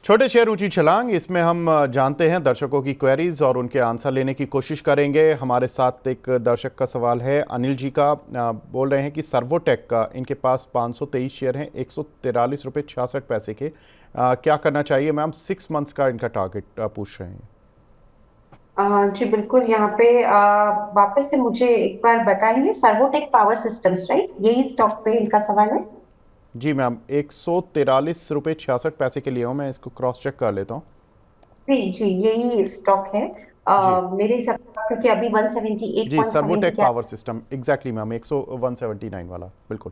छोटे शेयर ऊंची छलांग, इसमें हम जानते हैं दर्शकों की क्वेरीज और उनके आंसर लेने की कोशिश करेंगे। हमारे साथ एक दर्शक का सवाल है अनिल जी का। बोल रहे हैं कि सर्वोटेक का इनके पास 523 शेयर हैं, 143 रुपये 66 पैसे के। क्या करना चाहिए मैम? 6 मंथ्स का इनका टारगेट पूछ रहे हैं। जी बिल्कुल। यहाँ पे वापस से मुझे एक बार बताएंगे, सर्वोटेक पावर सिस्टम्स, राइट? यही स्टॉक पे इनका सवाल है। जी मैम, 143 रुपये 66 पैसे के लिए हूँ। मैं इसको क्रॉस चेक कर लेता हूँ। जी जी, यही स्टॉक है। जी मेरे हिसाब से क्योंकि अभी जी, 178.70 सर्वोटेक के पावर सिस्टम, एग्जैक्टली मैम, 179 वाला, बिल्कुल।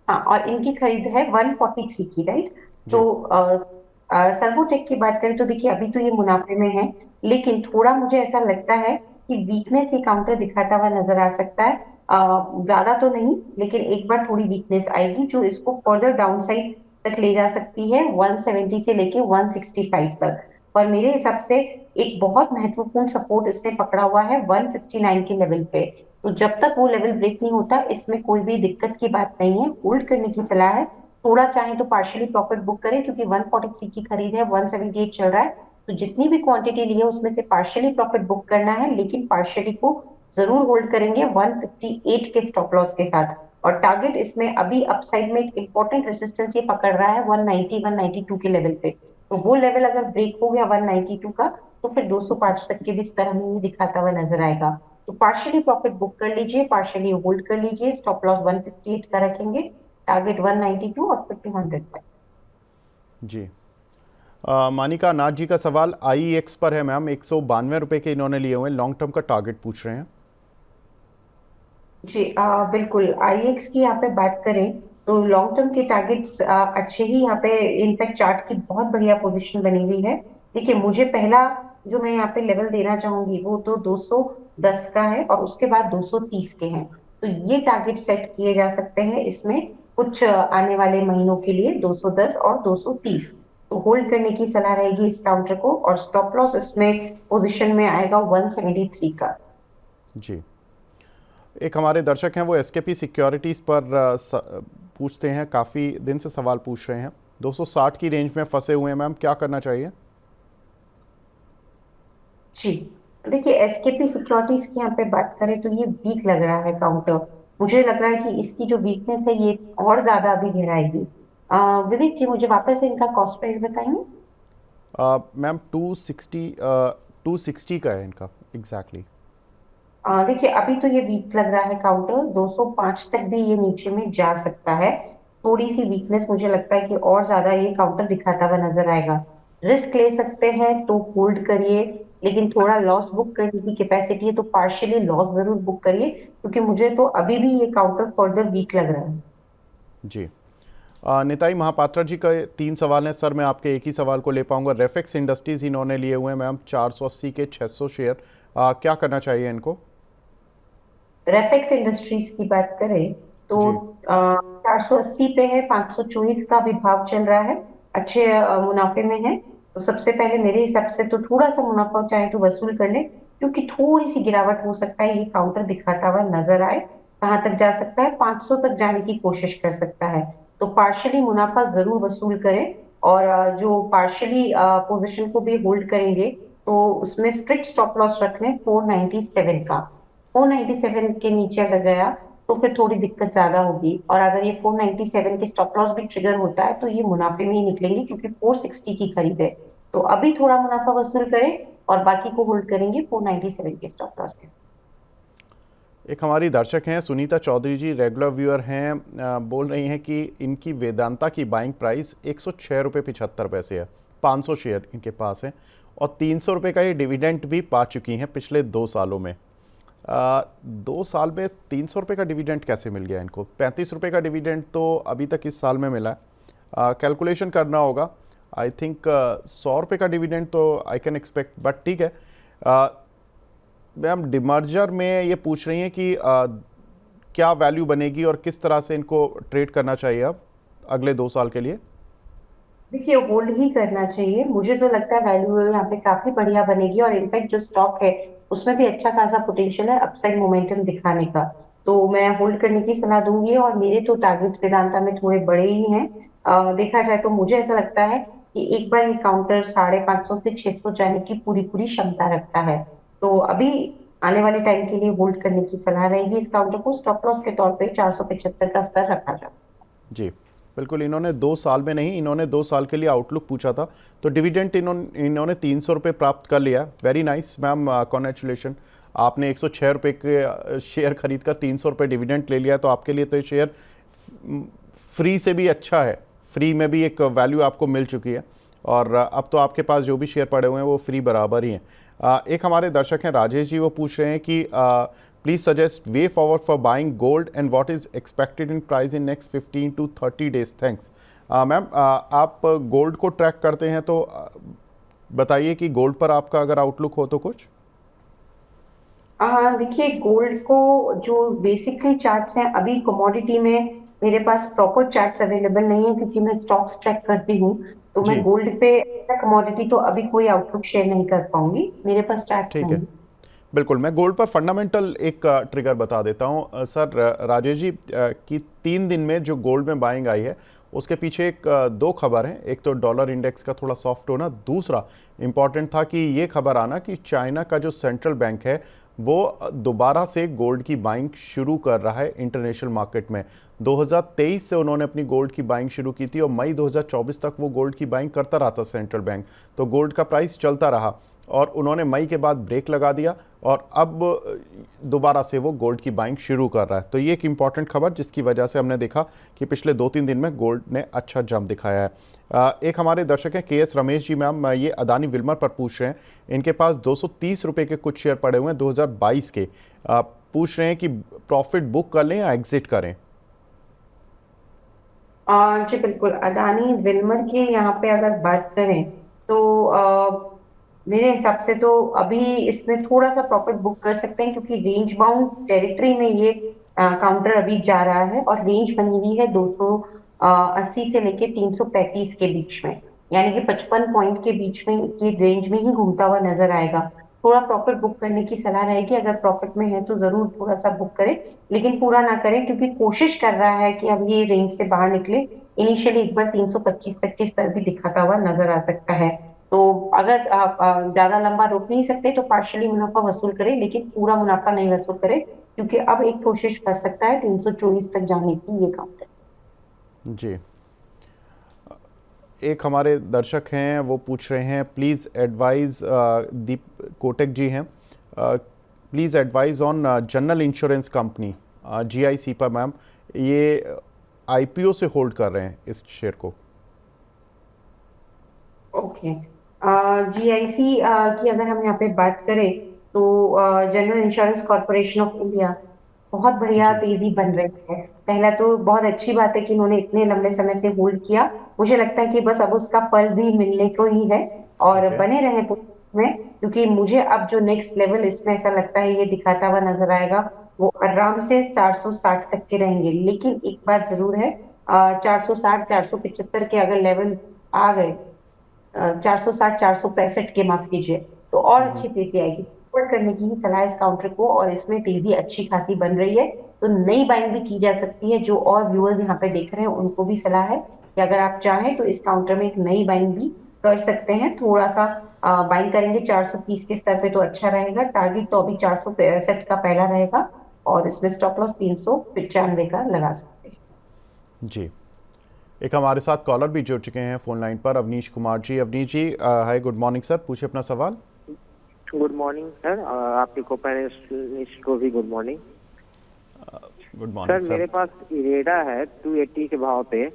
हाँ, और इनकी खरीद है 143 की, राइट? तो जी सर्वोटेक की बात करें तो देखिए, अभी तो ये मुनाफे में है, लेकिन थोड़ा मुझे ऐसा लगता है कि वीकनेस ये काउंटर दिखाता हुआ नजर आ सकता है। ज्यादा तो नहीं, लेकिन एक बार थोड़ी वीकनेस आएगी जो इसको फर्दर डाउन साइड तक ले जा सकती है, 170 से लेके 165 तक। पर मेरे हिसाब से एक बहुत महत्वपूर्ण सपोर्ट इसने पकड़ा हुआ है 159 के लेवल पे। तो जब तक वो लेवल ब्रेक नहीं होता, इसमें कोई भी दिक्कत की बात नहीं है, होल्ड करने की सलाह है। थोड़ा चाहे तो पार्शियली प्रॉफिट बुक करें, क्योंकि 143 की खरीद है, 178 चल रहा है। तो जितनी भी क्वांटिटी ली है उसमें से पार्शियली प्रॉफिट बुक करना है, लेकिन पार्शियली को जरूर होल्ड करेंगे 158 के स्टॉप लॉस के साथ। और टारगेट इसमें अभी अपसाइड में एक इंपॉर्टेंट रेजिस्टेंस ये पकड़ रहा है 190 192 के लेवल पे। तो वो लेवल अगर ब्रेक हो गया 192 का, तो फिर 205 तक के भी स्तर हमें ये दिखाता हुआ नजर आएगा। तो पार्शियली प्रॉफिट बुक कर लीजिए, पार्शियली होल्ड कर लीजिए, स्टॉप लॉस 158 का रखेंगे, टारगेट 192 और फिर 200 पर। जी। मानिका नाथ जी का सवाल IEX पर है मैम। 192 रुपये के इन्होंने लिए हुए हैं, लॉन्ग टर्म का टारगेट पूछ रहे हैं। जी बिल्कुल। आईएक्स की यहाँ पे बात करें तो लॉन्ग टर्म के टारगेट्स अच्छे ही यहाँ पे, इनफैक्ट चार्ट की बहुत बढ़िया पोजीशन बनी हुई है। देखिए, मुझे पहला जो मैं यहाँ पे लेवल देना चाहूंगी वो तो 210 का है, और उसके बाद 230 के हैं। तो ये टारगेट सेट किए जा सकते हैं इसमें कुछ आने वाले महीनों के लिए, 210 और 230। तो होल्ड करने की सलाह रहेगी इस काउंटर को, और स्टॉप लॉस इसमें पोजिशन में आएगा 173 का। जी। एक हमारे दर्शक हैं, वो SKP सिक्योरिटीज़ पर पूछते हैं, काफ़ी दिन से सवाल पूछ रहे हैं। 260 की रेंज में फंसे हुए हैं मैम, क्या करना चाहिए? जी देखिए, एसकेपी सिक्योरिटीज की यहाँ पे बात करें तो ये वीक लग रहा है काउंटर। मुझे लग रहा है कि इसकी जो वीकनेस है ये और ज्यादा अभी गहराएगी। विवेक जी, मुझे वापस से इनका कॉस्ट प्राइस बताएंगे? मैम 260 का है इनका, एग्जैक्टली। देखिए, अभी तो ये वीक लग रहा है काउंटर, 205 तक भी ये नीचे में जा सकता है। थोड़ी सी वीकनेस मुझे लगता है कि और ज्यादा ये काउंटर दिखाता हुआ नजर आएगा। रिस्क ले सकते हैं तो होल्ड करिए, लेकिन थोड़ा लॉस बुक करने की कैपेसिटी है तो पार्शियली लॉस जरूर बुक करिए, क्योंकि मुझे तो अभी भी ये काउंटर फर्दर वीक लग रहा है। जी। निताई महापात्रा जी का 3 सवाल हैं सर, मैं आपके एक ही सवाल को ले पाऊंगा। रेफेक्स इंडस्ट्रीज इन्होंने लिए हुए हैं मैम, 480 के 600 शेयर। क्या करना चाहिए इनको? रेफेक्स इंडस्ट्रीज की बात करें तो जी 480 पे है, 524 का भी भाव चल रहा है, अच्छे मुनाफे में है। तो सबसे पहले मेरे हिसाब से तो थोड़ा सा मुनाफा चाहे तो वसूल कर ले, क्योंकि थोड़ी सी गिरावट हो सकता है, ये काउंटर दिखाता हुआ नजर आए। कहाँ तक जा सकता है? 500 तक जाने की कोशिश कर सकता है। तो पार्शियली मुनाफा जरूर वसूल करें, और जो पार्शियली पोजिशन को भी होल्ड करेंगे तो उसमें स्ट्रिक्ट स्टॉप लॉस रख लें 497 का। 497 के नीचे अगर गया तो फिर थोड़ी दिक्कत ज्यादा होगी, और अगर ये 497 के स्टॉप लॉस भी ट्रिगर होता है तो ये मुनाफे में ही निकलेंगे, क्योंकि 460 की खरीद है। तो अभी थोड़ा मुनाफा वसूल करें और बाकी को होल्ड करेंगे 497 के स्टॉप लॉस के साथ। एक हमारी दर्शक हैं सुनीता चौधरी जी, रेगुलर व्यूअर हैं। बोल रही हैं कि इनकी वेदांता की बाइंग प्राइस 106 रुपये 75 पैसे है। 500 शेयर इनके पास है, और 300 रुपये का ये डिविडेंट भी पा चुकी हैं पिछले 2 सालों में। 2 साल में 300 रुपये का डिविडेंट कैसे मिल गया इनको? 35 रुपये का डिविडेंट तो अभी तक इस साल में मिला है। कैलकुलेशन करना होगा। आई थिंक 100 रुपये का डिविडेंट तो आई कैन एक्सपेक्ट, बट ठीक है। मैम डिमर्जर में ये पूछ रही हैं कि क्या वैल्यू बनेगी और किस तरह से इनको ट्रेड करना चाहिए अब अगले 2 साल के लिए? देखिए, होल्ड ही करना चाहिए, मुझे तो लगता है वैल्यू यहाँ पे काफी बढ़िया बनेगी, और इनफैक्ट जो स्टॉक है उसमें भी अच्छा खासा पोटेंशियल है अपसाइड मोमेंटम दिखाने का। तो मैं होल्ड करने की सलाह दूंगी, और मेरे तो टारगेट वेदांता में थोड़े बड़े ही हैं। देखा जाए तो मुझे ऐसा लगता है कि एक बार ये काउंटर 550 से 600 जाने की पूरी पूरी क्षमता रखता है। तो अभी आने वाले टाइम के लिए होल्ड करने की सलाह रहेगी। इस काउंटर को स्टॉप लॉस के तौर पे 475 का स्तर रखा जाए। जी बिल्कुल। इन्होंने 2 साल में नहीं, इन्होंने 2 साल के लिए आउटलुक पूछा था, तो डिविडेंड इन्होंने 300 रुपये प्राप्त कर लिया। Very nice ma'am, congratulation. आपने 106 रुपये के शेयर खरीद कर 300 रुपये डिविडेंड ले लिया, तो आपके लिए तो ये शेयर फ्री से भी अच्छा है। फ्री में भी एक वैल्यू आपको मिल चुकी है, और अब तो आपके पास जो भी शेयर पड़े हुए हैं वो फ्री बराबर ही हैं। एक हमारे दर्शक हैं राजेश जी, वो पूछ रहे हैं कि please suggest way forward for buying gold and what is expected in price in next 15 to 30 days। Thanks. Ma'am, आप गोल्ड को ट्रैक करते हैं, तो बताइए कि गोल्ड पर आपका अगर आउटलुक हो तो कुछ। देखिए, गोल्ड को जो बेसिकली चार्ट्स हैं, अभी कमोडिटी में मेरे पास प्रॉपर चार्ट्स अवेलेबल नहीं है क्योंकि मैं स्टॉक्स ट्रैक करती हूँ। तो मैं जी गोल्ड पे कमोडिटी तो अभी कोई आउटलुक शेयर नहीं कर पाऊंगी, मेरे पास चार्ट्स ठीक है, नहीं। बिल्कुल। मैं गोल्ड पर फंडामेंटल एक ट्रिगर बता देता हूँ सर। राजेश जी, कि 3 दिन में जो गोल्ड में बाइंग आई है, उसके पीछे एक दो खबर हैं। एक तो डॉलर इंडेक्स का थोड़ा सॉफ्ट होना, दूसरा इंपॉर्टेंट था कि ये खबर आना कि चाइना का जो सेंट्रल बैंक है वो दोबारा से गोल्ड की बाइंग शुरू कर रहा है इंटरनेशनल मार्केट में। 2023 से उन्होंने अपनी गोल्ड की बाइंग शुरू की थी, और मई 2024 तक वो गोल्ड की बाइंग करता रहा था सेंट्रल बैंक। तो गोल्ड का प्राइस चलता रहा, और उन्होंने मई के बाद ब्रेक लगा दिया, और अब दोबारा से वो गोल्ड की बाइंग शुरू कर रहा है। तो ये एक इंपॉर्टेंट खबर, जिसकी वजह से हमने देखा कि पिछले 2-3 दिन में गोल्ड ने अच्छा जंप दिखाया है। एक हमारे दर्शक हैं KS रमेश जी। मैम, ये अदानी विल्मर पर पूछ रहे हैं। इनके पास 230 रुपये के कुछ शेयर पड़े हुए हैं 2022 के। पूछ रहे हैं कि प्रॉफिट बुक कर लें या एग्जिट करें। जी बिल्कुल, अदानी विल्मर के यहाँ पे अगर बात करें तो मेरे हिसाब से तो अभी इसमें थोड़ा सा प्रॉफिट बुक कर सकते हैं क्योंकि रेंज बाउंड टेरिटरी में ये काउंटर अभी जा रहा है और रेंज बनी हुई है 280 से लेके 335 के बीच में, यानी कि 55 पॉइंट के बीच में ये रेंज में ही घूमता हुआ नजर आएगा। थोड़ा प्रॉफिट बुक करने की सलाह रहेगी, अगर प्रॉफिट में है तो जरूर थोड़ा सा बुक करें, लेकिन पूरा ना करें क्योंकि कोशिश कर रहा है कि अब ये रेंज से बाहर निकले। इनिशियली एक बार 325 तक के स्तर भी दिखाता हुआ नजर आ सकता है। तो अगर आप ज्यादा लंबा रोक नहीं सकते तो पार्शियली मुनाफा वसूल करें, लेकिन पूरा मुनाफा नहीं वसूल करें क्योंकि अब एक कोशिश कर सकता है 324 तक जाने की ये काउंटर। जी। एक हमारे दर्शक हैं, वो पूछ रहे हैं प्लीज़ एडवाइज़, दीप कोटक जी हैं, please advise on general insurance company GIC पर। मैम, ये IPO से होल्ड कर रहे हैं इस शेयर को। ओके, GIC की अगर हम यहाँ पे बात करें तो general insurance corporation of India बहुत बढ़िया जी तेजी बन रही है। पहला तो बहुत अच्छी बात है कि इन्होंने इतने लंबे समय से होल्ड किया। मुझे लगता है कि बस अब उसका फल भी मिलने को ही है और ओके। बने रहे में, क्योंकि मुझे अब जो नेक्स्ट लेवल इसमें ऐसा लगता है ये दिखाता हुआ नजर आएगा, वो आराम से 460 तक के रहेंगे। लेकिन एक बात जरूर है, 460 475 के अगर लेवल आ गए, 460 465 के, माफ कीजिए, तो और अच्छी तेजी आएगी। होल्ड करने की ही सलाह इस काउंटर को, और इसमें तेजी अच्छी खासी बन रही है, तो नई बाइंग भी की जा सकती है। जो और व्यूअर्स यहाँ पे देख रहे हैं उनको भी सलाह है कि अगर आप चाहें तो इस काउंटर में एक नई बाइंग भी कर सकते हैं। थोड़ा सा बाइंग करेंगे 430 के स्तर पे तो अच्छा रहेगा। टारगेट तो अभी 465 का पहला रहेगा, और इसमें स्टॉप लॉस 395 का लगा सकते हैं। जी। एक हमारे साथ कॉलर भी जुड़ चुके हैं फ़ोन लाइन पर, अवनीश कुमार जी। अवनीश जी, हाय, गुड मॉर्निंग सर, पूछिए अपना सवाल। गुड मॉर्निंग सर, आपके को पैनलिस्ट को भी good morning. Good morning sir, sir. मेरे पास इरेडा है 280 के भाव पे।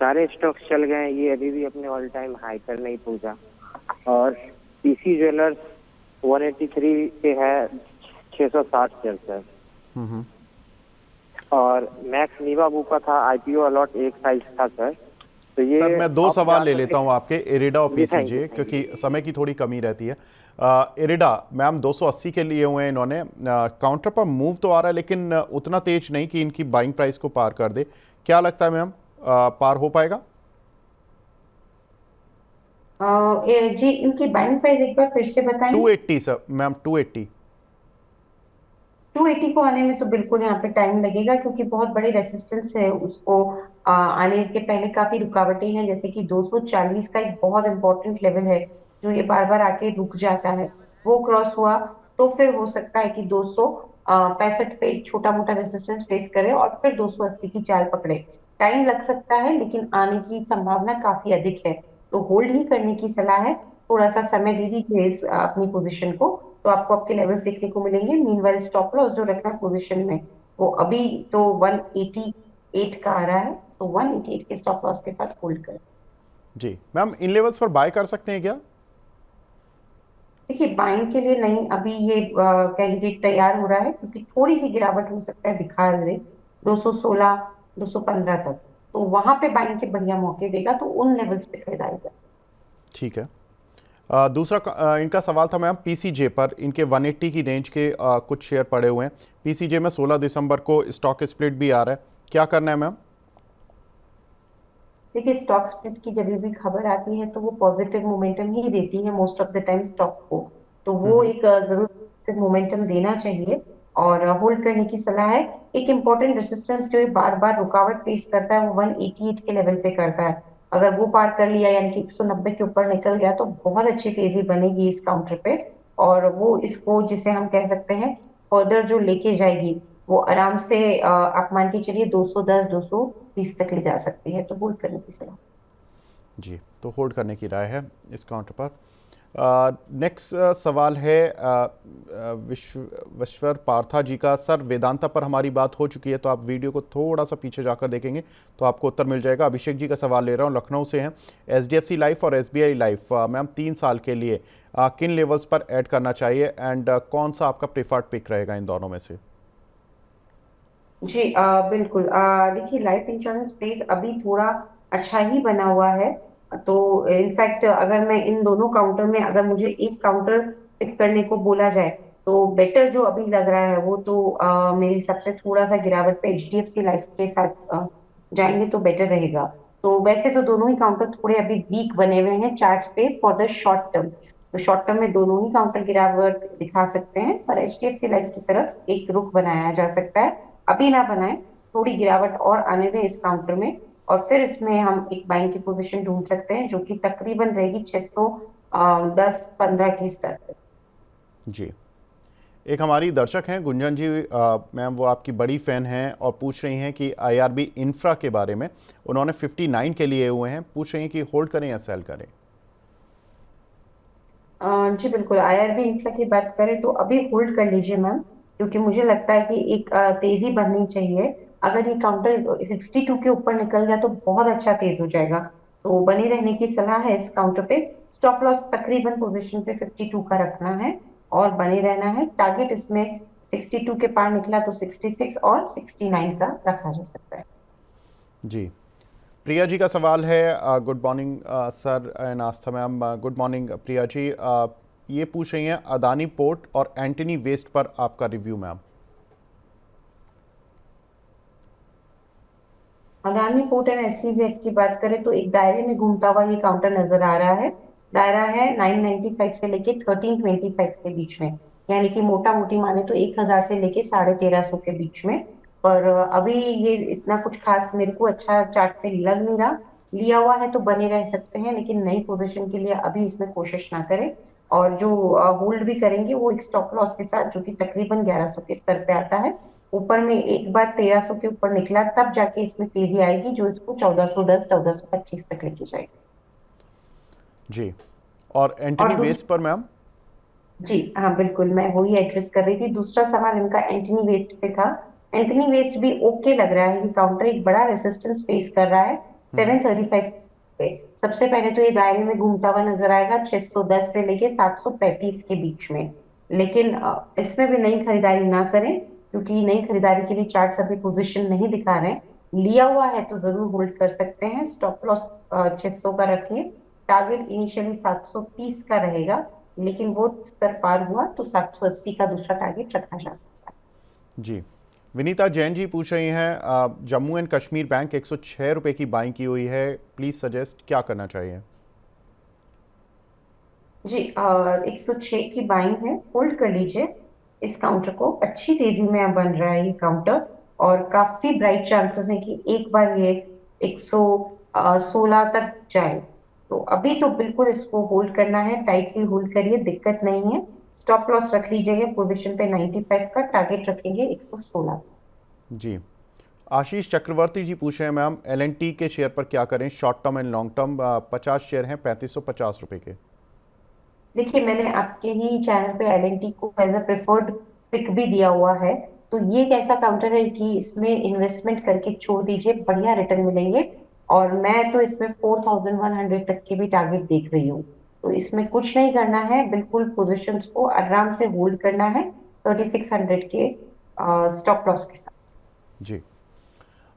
सारे स्टॉक्स चल गए हैं, ये अभी भी अपने ऑल टाइम हाई पर नहीं पहुंचा। और PC ज्वेलर्स 183 पे है 660 शेयर सर। और मैक्स नीवाबू का था IPO अलॉट एक साइज था सर। तो ये सर, मैं 2 आप सवाल ले जा लेता हूं आपके, इरेडा और जी, थैंक PCJ, यू। क्योंकि समय की थोड़ी कमी रहती है। इरेडा मैम 280 के लिए हुए हैं इन्होंने। काउंटर पर मूव तो आ रहा है, लेकिन उतना तेज नहीं कि इनकी बाइंग प्राइस को पार कर दे। क्या लगता है मैम, पार हो पाएगा? जी, इनकी बाइंग प्राइस एक बार फिर से बताएं। 280 सर, मैम 280। 280 को आने में तो बिल्कुल यहाँ पे टाइम लगेगा क्योंकि बहुत बड़ी रेसिस्टेंस है उसको आने के पहले काफी रुकावटें हैं, जैसे कि 240 का एक बहुत इंपॉर्टेंट लेवल है जो ये बार बार आके रुक जाता है। वो क्रॉस हुआ तो फिर हो सकता है कि 265 पे एक छोटा मोटा रेजिस्टेंस फेस करे और फिर 280 की चाल पकड़े। टाइम लग सकता है लेकिन आने की संभावना काफी अधिक है, तो होल्ड ही करने की सलाह है। थोड़ा सा समय दे दीजिए अपनी पोजीशन को, तो आपको आपके लेवल देखने को मिलेंगे। मीनवाइल स्टॉप लॉस जो रखना है पोजीशन में, वो अभी तो 188 का आ रहा है, तो 188 के स्टॉप लॉस के साथ होल्ड करें। जी मैम, इन लेवल्स पर बाय कर सकते हैं क्या? देखिए, बाइंग के लिए नहीं, अभी ये कैंडिडेट तैयार हो रहा है क्योंकि थोड़ी सी गिरावट हो सकता है, दिखा रहे 216 215 तक, तो वहां पे बाइंग के बढ़िया मौके देगा, तो उन लेवल्स पे खरीदारी। ठीक है। दूसरा इनका सवाल था मैम पीसीजे पर। इनके 180 की रेंज के कुछ शेयर पड़े हुए हैं। पीसीजे में 16 दिसंबर को स्टॉक स्प्लिट भी आ रहा है, क्या करना है मैम? देखिए, स्टॉक स्प्लिट की जब भी खबर आती है तो वो पॉजिटिव मोमेंटम ही देती है most of the time stock को, तो वो एक जरूर पॉजिटिव मोमेंटम देना चाहिए और होल्ड करने की सलाह है। एक इम्पोर्टेंट रेसिस्टेंस जो बार बार रुकावट फेस करता है वो 188 के लेवल पे करता है। अगर वो पार कर लिया, यानी कि 190 के ऊपर निकल गया, तो बहुत अच्छी तेजी बनेगी इस काउंटर पे, और वो इसको जिसे हम कह सकते हैं फर्दर जो लेके जाएगी, वो आराम से आप मान के चलिए 210 220 तक ले जा सकती है, तो होल्ड करने की सलाह। जी, तो होल्ड करने की राय है इस काउंटर पर। नेक्स्ट सवाल है विश्वर पार्था जी का। सर, वेदांता पर हमारी बात हो चुकी है, तो आप वीडियो को थोड़ा सा पीछे जाकर देखेंगे तो आपको उत्तर मिल जाएगा। अभिषेक जी का सवाल ले रहा हूँ, लखनऊ से हैं। एचडीएफसी लाइफ और एसबीआई लाइफ मैम 3 साल के लिए किन लेवल्स पर ऐड करना चाहिए एंड कौन सा आपका प्रिफर्ड पिक रहेगा इन दोनों में से? जी बिल्कुल। देखिए, लाइफ इंश्योरेंस स्पेस अभी थोड़ा अच्छा ही बना हुआ है, तो इनफैक्ट अगर मैं इन दोनों काउंटर में, अगर मुझे एक काउंटर पिक करने को बोला जाए, तो बेटर जो अभी लग रहा है वो तो मेरे हिसाब से थोड़ा सा गिरावट पे एचडीएफसी लाइफ के साथ जाएंगे तो बेटर रहेगा। तो वैसे तो दोनों ही काउंटर थोड़े अभी वीक बने हुए हैं चार्ट्स पे फॉर द शॉर्ट टर्म, तो शॉर्ट टर्म में दोनों ही काउंटर गिरावट दिखा सकते हैं, पर एचडीएफसी लाइफ की तरफ एक रुख बनाया जा सकता है। अभी ना बनाए, थोड़ी गिरावट और आने दें इस काउंटर में, और फिर इसमें हम एक बाइंग की पोजीशन ढूंढ सकते हैं जो कि तकरीबन रहेगी 610-15 के स्तर पे। जी, एक हमारी दर्शक हैं गुंजन जी, मैम वो आपकी बड़ी फ़ैन हैं और पूछ रही हैं कि आईआरबी इंफ्रा के बारे में। उन्होंने 59 के लिए हुए हैं, पूछ रही हैं कि होल्ड करें या सेल करें। जी बिल्कुल, आईआरबी इंफ्रा की बात करें तो अभी होल्ड कर लीजिए मैम, क्योंकि मुझे लगता है कि एक तेजी बढ़नी चाहिए। अगर ये काउंटर 62 के ऊपर निकल गया तो बहुत अच्छा तेज हो जाएगा, तो बने रहने की सलाह है इस काउंटर पे। स्टॉप लॉस तकरीबन पोजीशन पे 52 का रखना है और बने रहना है। टारगेट इसमें 62 के पार निकला तो 66 और 69 का रखा जा सकता है। जी, प्रिया जी का सवाल है। Good morning sir and Astha ma'am. Good morning Priya ji. ये पूछ रही हैं अदानी पोर्ट और एंटनी वेस्ट पर आपका review ma'am. Adani port and SEZ की बात करें तो एक दायरे में घूमता हुआ ये काउंटर नजर आ रहा है। दायरा है 995 से लेके 1325 के बीच में, यानी कि मोटा मोटी माने तो 1000 से लेके 1350 के बीच में। पर अभी ये इतना कुछ खास मेरे को अच्छा चार्ट पे लग नहीं रहा। लिया हुआ है तो बने रह सकते हैं, लेकिन नई पोजीशन के लिए अभी इसमें कोशिश ना करें। और जो होल्ड भी करेंगे वो एक स्टॉप लॉस के साथ, जो कि तकरीबन 1100 के स्तर पे आता है। ऊपर में एक बार 1300 के ऊपर निकला तब जाके इसमें तेजी आएगी, जो इसको 1410 1425 तक लेके जाएगी। जी, और एंटनी और वेस्ट पर मैम? जी हाँ बिल्कुल, मैं वही एड्रेस कर रही थी। दूसरा सवाल इनका एंटनी वेस्ट पे था। एंटनी वेस्ट भी ओके लग रहा है, ये काउंटर एक बड़ा रेसिस्टेंस फेस कर रहा है 735 पे। सबसे पहले तो ये दायरे में घूमता हुआ नजर आएगा 610 से लेके 735 के बीच में, लेकिन इसमें भी नई खरीदारी ना करें, क्योंकि नई खरीदारी के लिए चार्ट अभी पोजिशन नहीं दिखा रहे हैं। लिया हुआ है तो जरूर होल्ड कर सकते हैं। स्टॉप लॉस 600 का रखिए। टारगेट इनिशियली 730 का रहेगा, लेकिन वो स्तर पार हुआ तो 780 का दूसरा टारगेट रखा जा सकता है। जी, विनीता जैन जी पूछ रही हैं जम्मू एंड कश्मीर बैंक 106 रुपये की बाइंग की हुई है, प्लीज़ सजेस्ट क्या करना चाहिए? जी 106 की बाइंग है, होल्ड कर लीजिए इस काउंटर को। अच्छी तेजी में अब बन रहा है ये काउंटर, और काफी ब्राइट चांसेस है कि एक बार ये 116 तक जाए। तो अभी तो बिल्कुल इसको होल्ड करना है, टाइटली होल्ड करिए, दिक्कत नहीं है। स्टॉप लॉस रख लीजिएगा पोजीशन पे 95 का, टारगेट रखेंगे 116। जी। आशीष चक्रवर्ती जी पूछ रहे हैं मैम, एल&टी के शेयर पर क्या करें, short term and long term. 50 share हैं, 3550 रुपए के। देखिए, मैंने आपके ही चैनल पे एलएनटी को एज अ प्रेफर्ड पिक भी दिया हुआ है। तो ये एक ऐसा काउंटर है कि इसमें इन्वेस्टमेंट करके छोड़ दीजिए, बढ़िया रिटर्न मिलेंगे। और मैं तो इसमें 4100 तक के भी टारगेट देख रही हूँ। तो इसमें कुछ नहीं करना है, बिल्कुल पोजीशंस को आराम से होल्ड करना है 3600 के स्टॉप लॉस के साथ। जी।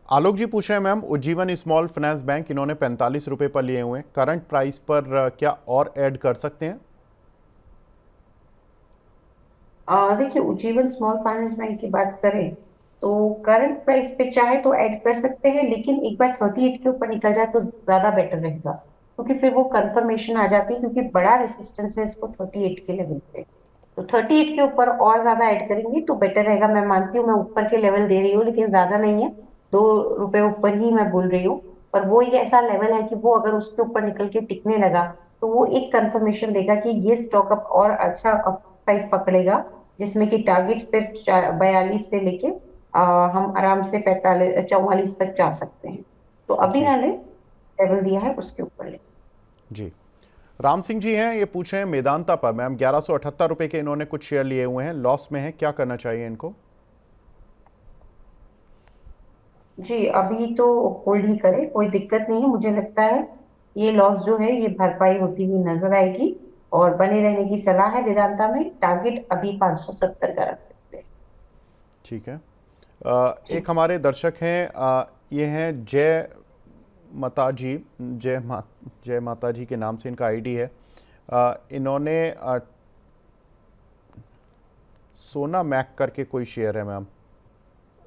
आलोक जी पूछ रहे हैं ma'am, Ujjivan small finance bank इन्होंने 45 रुपए पर लिए हुए हैं, करंट प्राइस पर क्या और ऐड कर सकते हैं? देखिए, उज्जीवन स्मॉल फाइनेंस बैंक की बात करें तो करंट प्राइस पे चाहे तो ऐड कर सकते हैं, लेकिन एक बार 38 के ऊपर निकल जाए तो ज्यादा बेटर रहेगा, क्योंकि फिर वो कंफर्मेशन आ जाती है, क्योंकि बड़ा रेसिस्टेंस है इसको 38 के लेवल पे। तो 38 के ऊपर और ज्यादा ऐड करेंगे तो बेटर रहेगा। मैं मानती हूँ मैं ऊपर के लेवल दे रही हूँ, लेकिन ज्यादा नहीं है, 2 रुपए ऊपर ही मैं बोल रही हूँ। पर वो एक ऐसा लेवल है कि वो अगर उसके ऊपर निकल के टिकने लगा तो वो एक कंफर्मेशन देगा कि ये स्टॉक अप और अच्छा अपसाइड पकड़ेगा, जिसमें कि टारगेट पे 42 से लेके हम आराम से 44 तक जा सकते हैं। तो अभी जी। मैंने लेवल दिया है उसके ऊपर ले। जी। राम सिंह जी हैं, ये पूछ रहे हैं मेदांता पर मैम, 1178 रुपए के इन्होंने कुछ शेयर लिए हुए हैं, लॉस में है, क्या करना चाहिए इनको? जी, अभी तो होल्ड ही करें, कोई दिक्कत नहीं है। मुझे लगता है ये लॉस जो है ये भरपाई होती हुई नजर आएगी, और बने रहने की सलाह है वेदांता में। टारगेट अभी 570 का रख सकते हैं। ठीक है। जी। एक हमारे दर्शक हैं, ये हैं जय माता जी के नाम से इनका आईडी है। इन्होंने सोना मैक करके कोई शेयर है मैम,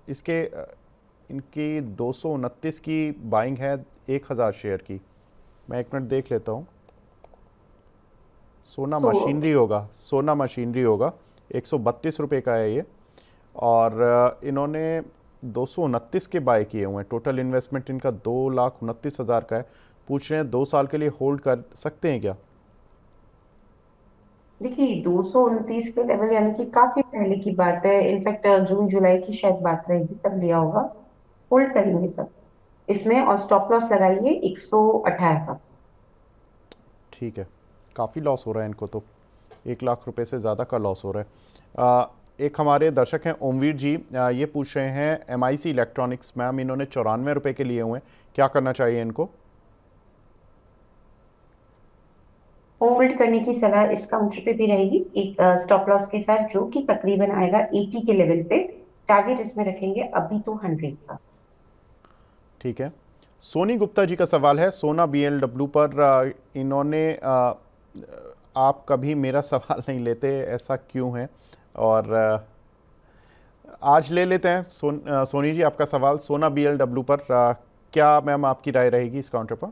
इसके इनकी 229 की बाइंग है 1000 शेयर की। मैं एक मिनट देख लेता हूँ। सोना मशीनरी होगा, 132 रुपये का है ये। और इन्होंने 229 के बाय किए हुए हैं। टोटल इन्वेस्टमेंट इनका 2,29,000 का है। पूछ रहे हैं 2 साल के लिए होल्ड कर सकते हैं क्या? देखिए, 229 के लेवल यानी कि काफी पहले की बात है, इनफैक्ट जून जुलाई की शायद बात रहेगी, तब लिया होगा। होल्ड करेंगे सब इसमें, और स्टॉप लॉस लगाइए 118 का। ठीक है। काफ़ी लॉस हो रहा है इनको तो, 1 लाख रुपए से ज़्यादा का लॉस हो रहा है। एक हमारे दर्शक हैं ओमवीर जी, ये पूछ रहे हैं MIC इलेक्ट्रॉनिक्स मैम, इन्होंने 94 रुपये के लिए हुए हैं, क्या करना चाहिए इनको? होल्ड करने की सलाह इस काउंटर पे भी रहेगी, एक स्टॉप लॉस के साथ, जो कि तकरीबन आएगा 80 के लेवल पे। टारगेट इसमें रखेंगे अभी तो 100 का। ठीक है। सोनी गुप्ता जी का सवाल है सोना BLW पर। इन्होंने आप कभी मेरा सवाल नहीं लेते, ऐसा क्यों है? और आज ले लेते हैं सोनी जी आपका सवाल सोना BLW पर। क्या मैम आपकी राय रहेगी इस काउंटर पर?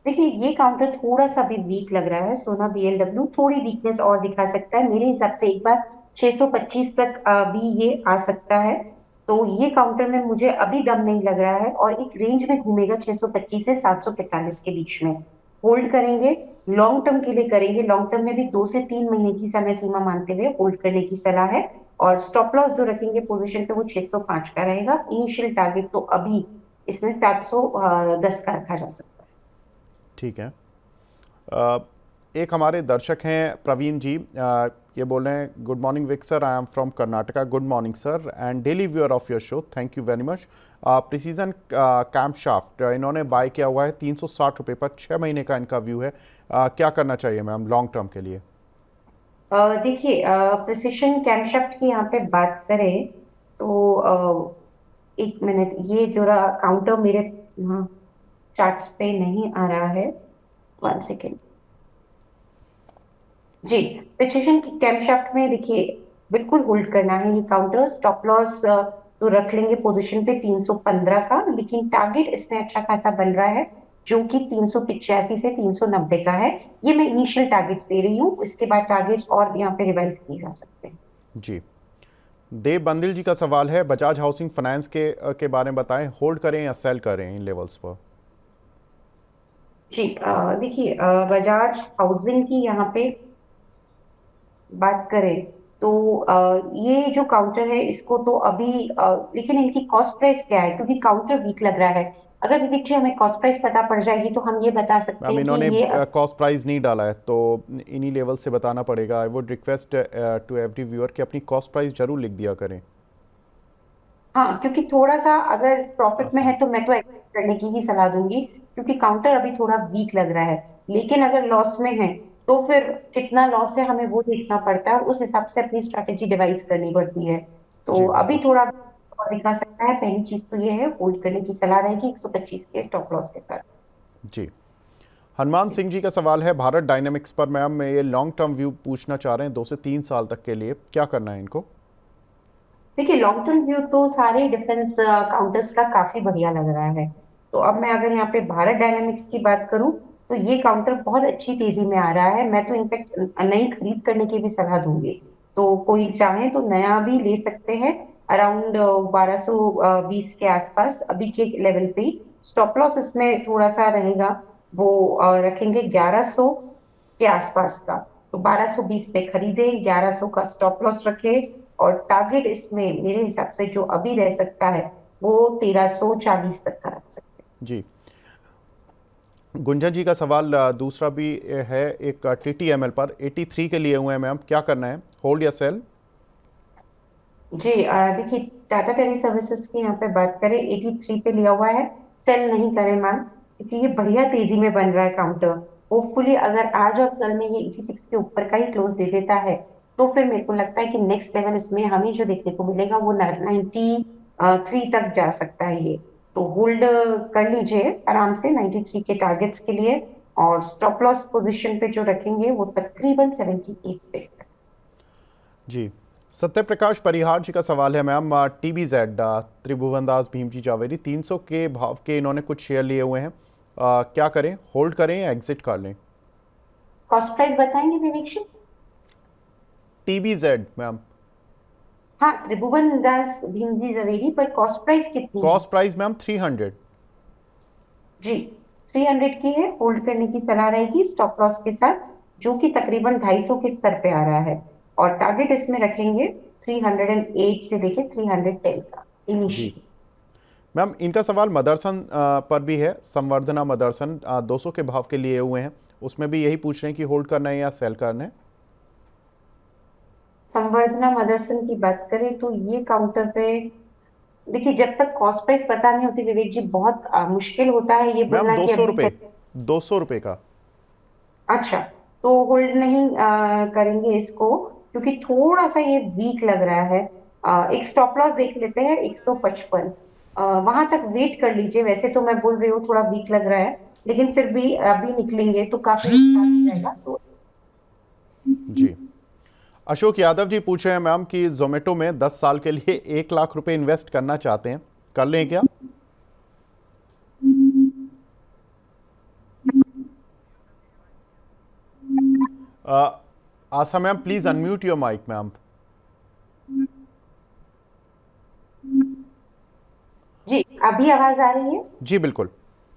देखिए, ये काउंटर थोड़ा सा भी वीक लग रहा है। सोना बीएलडब्ल्यू थोड़ी वीकनेस और दिखा सकता है मेरे हिसाब से, एक बार 625 तक भी ये आ सकता है। तो ये काउंटर में मुझे अभी दम नहीं लग रहा है, और एक रेंज में घूमेगा 625 से 745 के बीच में। होल्ड करेंगे, लॉन्ग टर्म के लिए करेंगे, लॉन्ग टर्म में भी 2 से 3 महीने की समय सीमा मानते हुए होल्ड करने की सलाह है। और स्टॉप लॉस जो रखेंगे पोजीशन पे वो 605 का रहेगा। इनिशियल टारगेट तो अभी इसमें 710 का रखा जा सकता है। ठीक है। एक हमारे दर्शक हैं प्रवीण जी, ये बोल रहे हैं गुड मॉर्निंग विक sir, I am from Karnataka. Good morning sir and daily viewer of your show, thank you very much. Precision camshaft इन्होंने बाय किया हुआ है 360 रुपये पर, 6 महीने का इनका व्यू है। क्या करना चाहिए मैम लॉन्ग टर्म के लिए? देखिए, प्रिसिशन कैमशाफ्ट की यहाँ पे बात करें तो एक मिनट, ये जरा काउंटर मेरे यहाँ चार्ट्स पे नहीं आ रहा है, 1 सेकेंड। जी, प्रिसिशन की कैमशाफ्ट में देखिए बिल्कुल होल्ड करना है ये काउंटर। स्टॉप लॉस तो रख लेंगे पोजीशन पे 315 का, लेकिन टारगेट इसमें अच्छा खासा बन रहा है, जो कि 385 से 390 का है। ये मैं इनिशियल टारगेट्स दे रही हूँ, इसके बाद टारगेट्स और यहाँ पे रिवाइज किए जा सकते हैं। जी। देव बंदिल जी का सवाल है, बजाज हाउसिंग फाइनेंस के बारे में बताएं, होल्ड करें या सेल करें इन लेवल्स पर? जी देखिए बजाज हाउसिंग की यहाँ पे बात करें तो ये जो काउंटर है इसको तो अभी लेकिन इनकी कॉस्ट प्राइस क्या है, क्योंकि काउंटर वीक लग रहा है। अगर विवेक जी हमें कॉस्ट प्राइस पता पड़ जाएगी तो हम ये बता सकते मैम हैं कि इन्होंने ये कॉस्ट प्राइस नहीं डाला है, तो इन्हीं लेवल से बताना पड़ेगा। I would request to every viewer कि अपनी कॉस्ट प्राइस जरूर लिख दिया करें। हाँ, क्योंकि थोड़ा सा अगर प्रॉफिट में है आसान। तो मैं तो एक्सेप्ट करने की ही सलाह दूंगी, क्योंकि काउंटर अभी थोड़ा वीक लग रहा है। लेकिन अगर लॉस में है तो फिर कितना लॉस है हमें वो देखना पड़ता है और उस हिसाब से अपनी स्ट्रैटेजी डिवाइस करनी पड़ती है। तो जी अभी बिल्कुल। थोड़ा और दिखा सकता है। पहली चीज तो ये है, होल्ड करने की सलाह रहेगी 125 के स्टॉप लॉस के साथ। जी, हनुमान सिंह जी का सवाल है भारत डायनेमिक्स पर। मैम मैं ये लॉन्ग टर्म व्यू पूछना चाह रहे हैं, 2 से 3 साल तक के लिए क्या करना है इनको? देखिए लॉन्ग टर्म व्यू तो सारे डिफेंस काउंटर्स का काफी बढ़िया लग रहा है। तो अब मैं अगर यहाँ पे भारत डायनामिक्स की बात करूं तो ये काउंटर बहुत अच्छी तेजी में आ रहा है। मैं तो इनफैक्ट नई खरीद करने की भी सलाह दूंगी। तो कोई चाहे तो नया भी ले सकते हैं अराउंड 1220 के आसपास अभी के लेवल पे। स्टॉप लॉस इसमें थोड़ा सा रहेगा, वो रखेंगे 1100 के आसपास का। तो 1220 पे खरीदे, 1100 का स्टॉप लॉस रखे और टारगेट इसमें मेरे हिसाब से जो अभी रह सकता है वो 1340 तक का रख सकते जी, गुंजन जी का सवाल दूसरा भी है, एक TTML पर 83 के लिए हुए हैं मैम, क्या करना है, होल्ड या सेल? हैं। जी देखिए टाटा टेली सर्विसेज की यहाँ पे बात करें 83 पे लिया हुआ है। सेल नहीं करें मैम, क्योंकि ये बढ़िया तेजी में बन रहा है काउंटर। होपफुली अगर आज और कल में ये 86 के ऊपर का ही क्लोज दे देता है तो फिर मेरे को लगता है कि नेक्स्ट लेवल इसमें हमें जो देखने को मिलेगा वो 93 तक जा सकता है ये। तो होल्ड कर लीजिए आराम से 93 के टारगेट्स के लिए, और स्टॉप लॉस पोजीशन पे जो रखेंगे वो तकरीबन 78 पे। जी, सत्य प्रकाश परिहार जी का सवाल है मैम, TBZ त्रिभुवन दास भीमजी जावेरी 300 के भाव के इन्होंने कुछ शेयर लिए हुए हैं, क्या करें, होल्ड करें या एग्जिट कर लें? कॉस्ट प्राइस बताएंगे विवेक जी? TBZ मैम, हाँ, त्रिभुवन दास भीमजी जवेरी पर कॉस्ट प्राइस कितनी है? Cost price ma'am 300। जी 300 की है, होल्ड करने की सलाह रहेगी स्टॉप लॉस के साथ, जो कि तकरीबन 250 के स्तर पे आ रहा है। और टारगेट इसमें रखेंगे 308 से लेके 310 का जी इनिशियली। मैम, इनका सवाल मदरसन पर भी है, संवर्धना मदरसन 200 के भाव के लिए हुए हैं, उसमें भी यही पूछ रहे हैं कि होल्ड करना है या सेल करना है। संवर्धना मदरसन की बात करें तो ये काउंटर पे देखिए जब तक कॉस्ट प्राइस पता नहीं होती विवेक जी बहुत मुश्किल होता है ये मैम बोलना दो कि सौ अभी से। रुपये 200 रुपये का। अच्छा, तो होल्ड नहीं करेंगे इसको, क्योंकि थोड़ा सा ये वीक लग रहा है। एक स्टॉप लॉस देख लेते हैं 155, वहां तक वेट कर लीजिए। वैसे तो मैं बोल रही हूँ थोड़ा वीक लग रहा है, लेकिन फिर भी अभी निकलेंगे तो काफी नुकसान हो जाएगा। तो जी, अशोक यादव जी पूछ रहे हैं मैम कि जोमेटो में 10 साल के लिए 1 लाख रुपए इन्वेस्ट करना चाहते हैं, कर लें क्या? Asha ma'am please unmute your mic ma'am. जी अभी आवाज आ रही है? जी बिल्कुल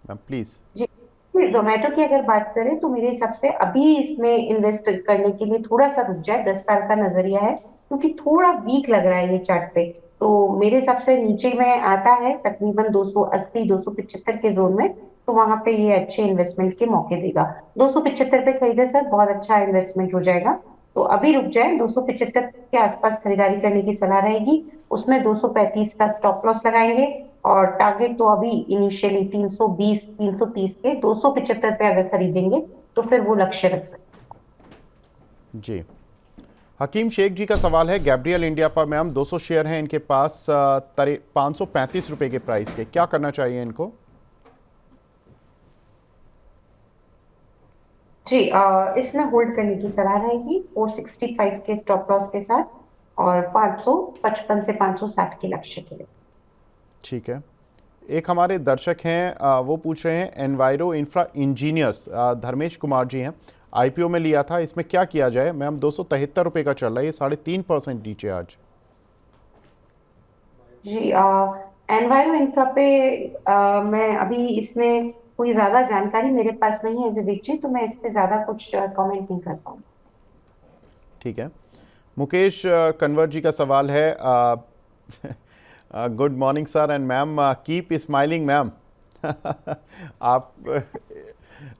मैम, प्लीज। जी जोमेटो की अगर बात करें तो मेरे हिसाब से अभी इसमें इन्वेस्ट करने के लिए थोड़ा सा रुक जाए, 10 साल का नजरिया है, क्योंकि थोड़ा वीक लग रहा है ये चार्ट पे। तो मेरे हिसाब से नीचे में आता है तकरीबन 280 275 के जोन में, तो वहां पे ये अच्छे इन्वेस्टमेंट के मौके देगा। 275 पे खरीदे सर, बहुत अच्छा इन्वेस्टमेंट हो जाएगा। तो अभी रुक जाए, 275 के आसपास खरीदारी करने की सलाह रहेगी। उसमें 235 का स्टॉप लॉस लगाएंगे, और टारगेट तो अभी इनिशियली 320 330 के 275 पे अगर खरीदेंगे तो फिर वो लक्ष्य रख सकते जी, हकीम शेख जी का सवाल है गैब्रियल इंडिया पर मैम, 200 शेयर हैं इनके पास 535 रुपए के प्राइस के, क्या करना चाहिए इनको? जी इसमें होल्ड करने की सलाह रहेगी 465 के स्टॉप लॉस के साथ, और 555 से 560 के लक्ष्य के लिए। ठीक है, एक हमारे दर्शक हैं वो पूछ रहे हैं enviro infra engineers, Dharmesh Kumar ji हैं, IPO में लिया था, इसमें क्या किया जाए मैम? 273 रुपये का चल रहा है, ये 3.5% नीचे आज। जी एनवायरो इंफ्रा पे मैं अभी इसमें कोई ज्यादा जानकारी मेरे पास नहीं है विवेक जी, तो मैं इस पे ज्यादा कुछ कमेंट नहीं कर पाऊँ। ठीक है। मुकेश कन्वर जी का सवाल है, good morning sir and ma'am, keep smiling ma'am. आप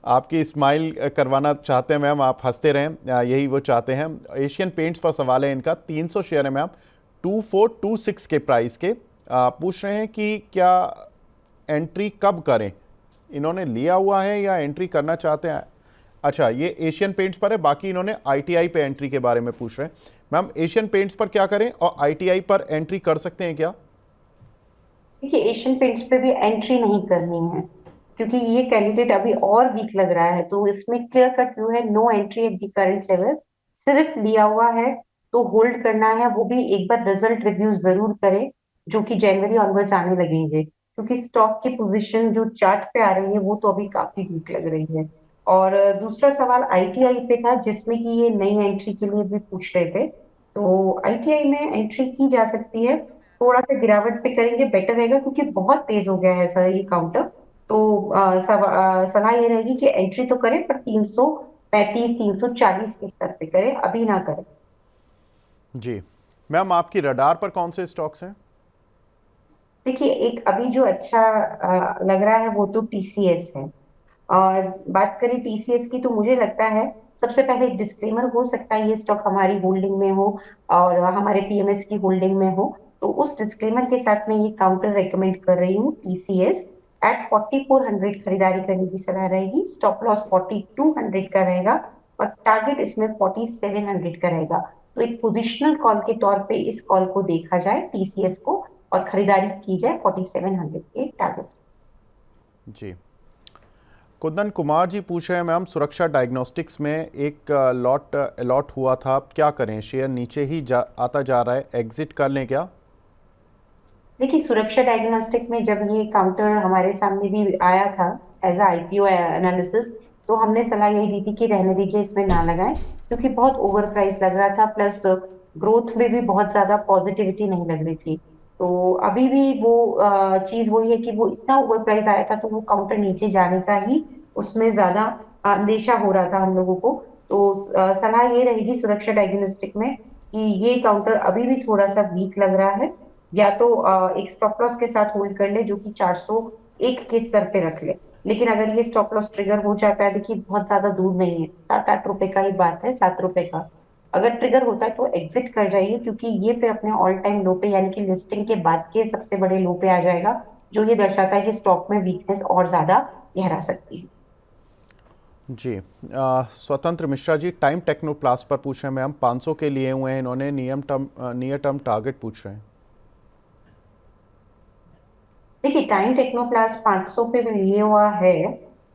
आपकी स्माइल करवाना चाहते हैं मैम, आप हंसते रहें, यही वो चाहते हैं। एशियन पेंट्स पर सवाल है इनका, 300 शेयर है मैम, 2426 के प्राइस के। पूछ रहे हैं कि क्या एंट्री कब करें, इन्होंने लिया हुआ है या एंट्री करना चाहते हैं। अच्छा, ये एशियन पेंट्स पर है, बाकी इन्होंने आईटीआई पे एंट्री के बारे में पूछ रहे हैं। मैम एशियन पेंट्स पर क्या करें और आईटीआई पर एंट्री कर सकते हैं क्या? देखिए एशियन पेंट्स पे भी एंट्री नहीं करनी है, क्योंकि ये कैंडिडेट अभी और वीक लग रहा है, तो इसमें क्लियर कट व्यू है, no entry at the current level. सिर्फ लिया हुआ है तो होल्ड करना है, वो भी एक बार रिजल्ट रिव्यू जरूर करें, जो कि जनवरी ऑनवर्ड्स आने लगेंगे, क्योंकि स्टॉक की पोजीशन जो चार्ट पे आ रही है वो तो अभी काफी वीक लग रही है। और दूसरा सवाल आईटीआई पे था, जिसमें कि ये नई एंट्री के लिए भी पूछ रहे थे, तो आईटीआई में एंट्री की जा सकती है। थोड़ा सा गिरावट पे करेंगे बेटर रहेगा, क्योंकि बहुत तेज हो गया है सर ये काउंटर। तो सलाह ये रहेगी कि एंट्री तो करें, पर 335 340 के स्तर पे करें, अभी ना करें। जी मैम, आपकी रडार पर कौन से स्टॉक्स हैं? देखिए एक अभी जो अच्छा लग रहा है वो तो टीसीएस है। और बात करें टीसीएस की, तो मुझे लगता है सबसे पहले एक डिस्क्लेमर, हो सकता है ये स्टॉक हमारी होल्डिंग में हो और हमारे पीएमएस की होल्डिंग में हो, तो उस डिस्क्लेमर के साथ मैं ये काउंटर रेकमेंड कर रही हूँ। टीसीएस एट 4400 खरीदारी करने की सलाह रहेगी, स्टॉप लॉस 4200 का रहेगा और टारगेट इसमें 4700 का रहेगा। तो एक पोजिशनल कॉल के तौर पे इस कॉल को देखा जाए टीसीएस को, और खरीदारी की जाए 4700 के टारगेट। जी, कुंदन कुमार जी पूछ रहे हैं मैम, सुरक्षा डायग्नोस्टिक्स में एक लॉट अलॉट हुआ था, क्या करें, शेयर नीचे ही आता जा रहा है, एग्जिट कर लें क्या? देखिए सुरक्षा डायग्नोस्टिक में जब ये काउंटर हमारे सामने भी आया था एज आईपीओ एनालिसिस, तो हमने सलाह यही दी थी कि रहने दीजिए, इसमें ना लगाएं, क्योंकि बहुत ओवर प्राइस लग रहा था, प्लस ग्रोथ में भी बहुत ज्यादा पॉजिटिविटी नहीं लग रही थी। तो अभी भी वो चीज वही है कि वो इतना ओवर प्राइस आया था, तो वो काउंटर नीचे जाने का ही उसमें ज्यादा अंदेशा हो रहा था हम लोगों को। तो सलाह ये रहेगी सुरक्षा डायग्नोस्टिक में कि ये काउंटर अभी भी थोड़ा सा वीक लग रहा है, या तो एक स्टॉप लॉस के साथ होल्ड कर ले, जो कि 401 के स्तर पे रख ले। लेकिन अगर ये स्टॉप लॉस ट्रिगर हो जाता है, देखिए बहुत ज्यादा दूर नहीं है, 7-8 रुपए का ही बात है, 7 रुपए का अगर ट्रिगर होता है तो एग्जिट कर जाइए, क्योंकि ये फिर अपने ऑल टाइम लो पे यानी कि लिस्टिंग के बाद के सबसे बड़े लो पे आ जाएगा, जो ये दर्शाता है कि स्टॉक में वीकनेस और ज्यादा गहरा सकती है। जी, स्वतंत्र मिश्रा जी टाइम टेक्नोप्लास्ट पर पूछ रहे हैं मैम, 500 के लिए हुए हैं इन्होंने, नियर टर्म टारगेट पूछ रहे हैं। देखिए टाइम टेक्नोप्लास्ट 500 पे भी लिए हुआ है,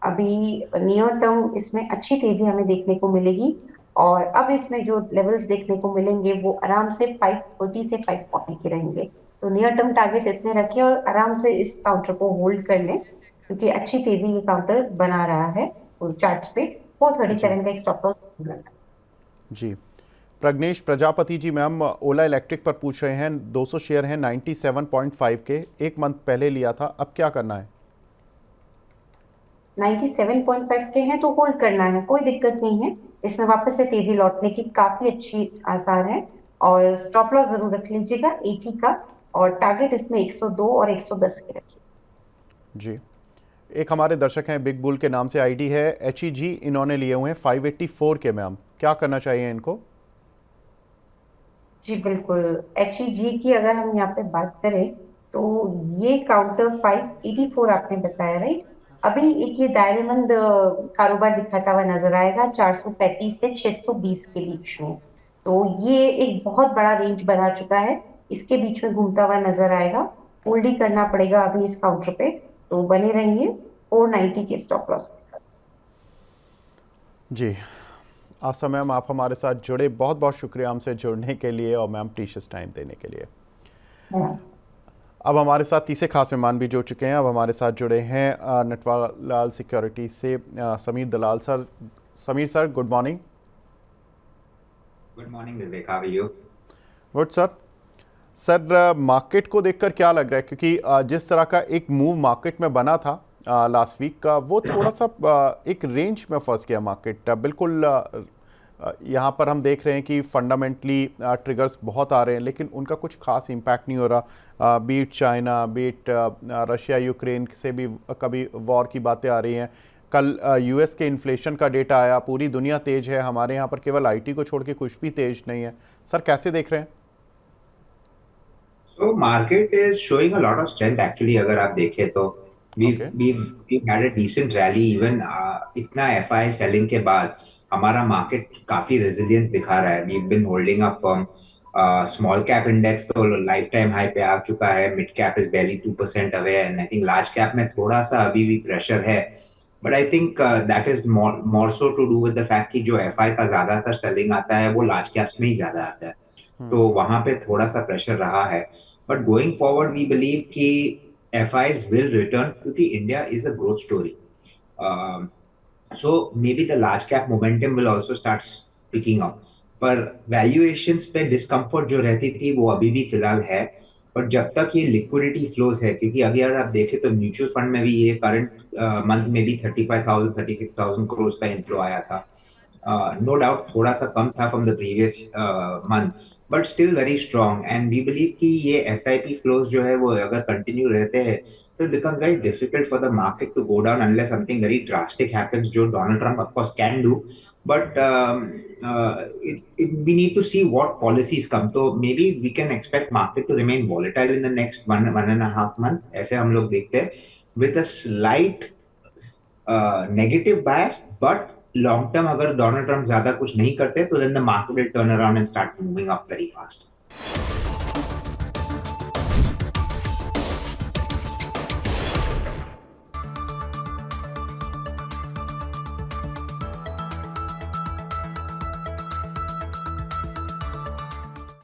अभी नियर टर्म इसमें अच्छी तेजी हमें देखने को मिलेगी, और अब इसमें जो लेवल्स देखने को मिलेंगे वो आराम से 530 से 540 के रहेंगे। तो नियर टर्म टारगेट्स इतने रखें और आराम से इस काउंटर को होल्ड कर लें, क्योंकि अच्छी तेजी ये काउंटर बना रहा है उस चार्ट्स पे। जी 437 का एक स्टॉप लॉस। जी, प्रज्ञेश प्रजापति जी मैम ओला इलेक्ट्रिक पर पूछ रहे हैं, 200 शेयर हैं 97.5 के, एक मंथ पहले लिया था, अब क्या करना है? 97.5 के हैं तो होल्ड करना है, कोई दिक्कत नहीं है। इसमें वापस से तेजी लौटने की काफी अच्छी आसार है, और स्टॉप लॉस जरूर रख लीजिएगा 80 का, और टारगेट इसमें 102 और 110 के रखिए। जी, एक हमारे दर्शक हैं बिग बुल के नाम से आईडी है, HEG इन्होंने लिए हुए हैं 584 के मैम, क्या करना चाहिए इनको? जी बिल्कुल, HEG की अगर हम यहाँ पे बात करें, तो ये काउंटर 584 आपने बताया राइट। अभी एक ये दायरेमंद कारोबार दिखाता हुआ नजर आएगा 435 से 620 के बीच में। तो ये एक बहुत बड़ा रेंज बना चुका है, इसके बीच में घूमता हुआ नजर आएगा, होल्ड ही करना पड़ेगा अभी इस काउंटर पे। तो बने रहिए 490 के स्टॉप लॉस के साथ। जी, आशा मैम आप हमारे साथ जुड़े, बहुत बहुत शुक्रिया हमसे जुड़ने के लिए और मैम प्रीशियस टाइम देने के लिए। हाँ। अब हमारे साथ तीसरे खास मेहमान भी जुड़ चुके हैं, अब हमारे साथ जुड़े हैं नटवरलाल सिक्योरिटी से Sameer Dalal sir. Sameer sir good morning. Good morning, Vivek. How are you? Good sir. Sir market को देखकर क्या लग रहा है, क्योंकि जिस तरह का एक मूव मार्केट में बना था लास्ट वीक का, वो थोड़ा सा एक रेंज में फंस गया मार्केट बिल्कुल। यहाँ पर हम देख रहे हैं कि फंडामेंटली ट्रिगर्स बहुत आ रहे हैं, लेकिन उनका कुछ खास इम्पैक्ट नहीं हो रहा। Beat China, beat Russia Ukraine से भी कभी वॉर की बातें आ रही हैं। कल यूएस के इन्फ्लेशन का डेटा आया, पूरी दुनिया तेज है, हमारे यहाँ पर केवल आईटी को छोड़ के कुछ भी तेज नहीं है। सर कैसे देख रहे हैं? So market is showing a lot of strength actually. अगर आप देखें तो okay. we've had a decent rally even इतना FI selling के बाद हमारा मार्केट काफी रेजिलियंस दिखा रहा है. We've been holding up from small cap index तो लाइफ टाइम हाई पे आ चुका है. Mid cap is barely 2% away and I think large cap में थोड़ा सा अभी भी प्रेशर है. But I think that is more so to do with the fact कि जो FI का ज्यादातर सेलिंग आता है वो लार्ज कैप्स में ही ज्यादा आता है. तो वहां पे थोड़ा सा प्रेशर रहा है. But going forward we believe कि FIs विल रिटर्न क्योंकि India is a growth story. So maybe the large cap momentum will also start picking up. पर वैल्यूएशंस पे डिस्कम्फर्ट जो रहती थी वो अभी भी फिलहाल है. बट जब तक ये लिक्विडिटी फ्लोज है, क्योंकि अगर आप देखें तो म्यूचुअल फंड में भी ये करंट मंथ में भी 35,000 36,000 करोड़ का इनफ्लो आया था. नो डाउट थोड़ा सा कम था from the previous month, but still very strong. And we believe कि ये SIP फ्लोज जो है वो अगर कंटिन्यू रहते हैं तो it becomes very difficult for the market to go down unless something very drastic happens, जो Donald Trump of course can do. But we need to see what policies come. तो maybe we can expect market to remain volatile in the next 1.5 months. ऐसे हम लोग देखते हैं with a slight negative bias, but long term अगर Donald Trump ज्यादा कुछ नहीं करते तो then the market will turn around and start moving up very fast.